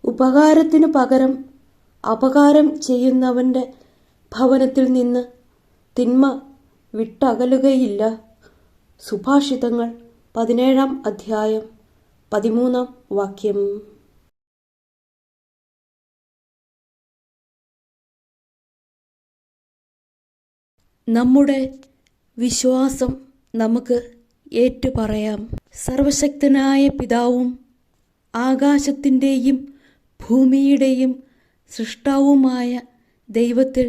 ഉപകാരത്തിനു പകരം അപകാരം ചെയ്യുന്നവന്റെ ഭവനത്തിൽ നിന്ന് തിന്മ വിട്ടകലുകയില്ല. സുഭാഷിതങ്ങൾ 17-ാം അധ്യായം 13-ാം വാക്യം. നമ്മുടെ വിശ്വാസം നമുക്ക് ഏറ്റുപറയാം. സർവശക്തനായ പിതാവും ആകാശത്തിൻ്റെയും ഭൂമിയുടെയും സൃഷ്ടാവുമായ ദൈവത്തിൽ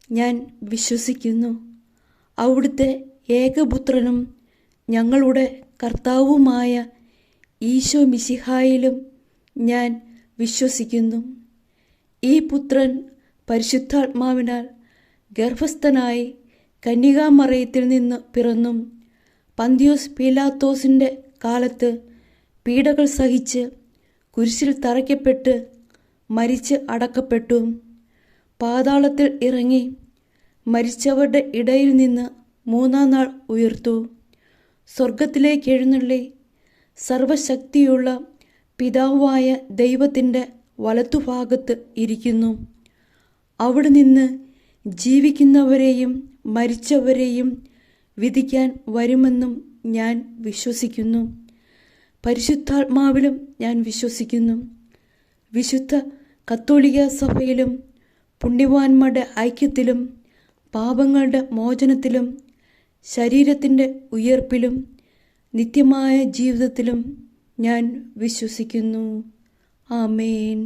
ഞാൻ വിശ്വസിക്കുന്നു. അവിടുത്തെ ഏകപുത്രനും ഞങ്ങളുടെ കർത്താവുമായ ഈശോ മിശിഹായിലും ഞാൻ വിശ്വസിക്കുന്നു. ഈ പുത്രൻ പരിശുദ്ധാത്മാവിനാൽ ഗർഭസ്ഥനായി കന്യകാമറിയത്തിൽ നിന്ന് പിറന്നും പന്തിയോസ് പീലാത്തോസിൻ്റെ കാലത്ത് പീഡകൾ സഹിച്ച് കുരിശിൽ തറയ്ക്കപ്പെട്ട് മരിച്ച് അടക്കപ്പെട്ടു. പാതാളത്തിൽ ഇറങ്ങി മരിച്ചവരുടെ ഇടയിൽ നിന്ന് 3-ാം നാൾ ഉയർത്തു. സ്വർഗത്തിലേക്ക് എഴുന്നള്ളി സർവശക്തിയുള്ള പിതാവായ ദൈവത്തിൻ്റെ വലത്തുഭാഗത്ത് ഇരിക്കുന്നു. അവിടെ നിന്ന് ജീവിക്കുന്നവരെയും മരിച്ചവരെയും വിധിക്കാൻ വരുമെന്നും ഞാൻ വിശ്വസിക്കുന്നു. പരിശുദ്ധാത്മാവിലും ഞാൻ വിശ്വസിക്കുന്നു. വിശുദ്ധ കത്തോലിക്ക സഭയിലും പുണ്യവാന്മാരുടെ ഐക്യത്തിലും പാപങ്ങളുടെ മോചനത്തിലും ശരീരത്തിൻ്റെ ഉയർപ്പിലും നിത്യമായ ജീവിതത്തിലും ഞാൻ വിശ്വസിക്കുന്നു. ആമേൻ.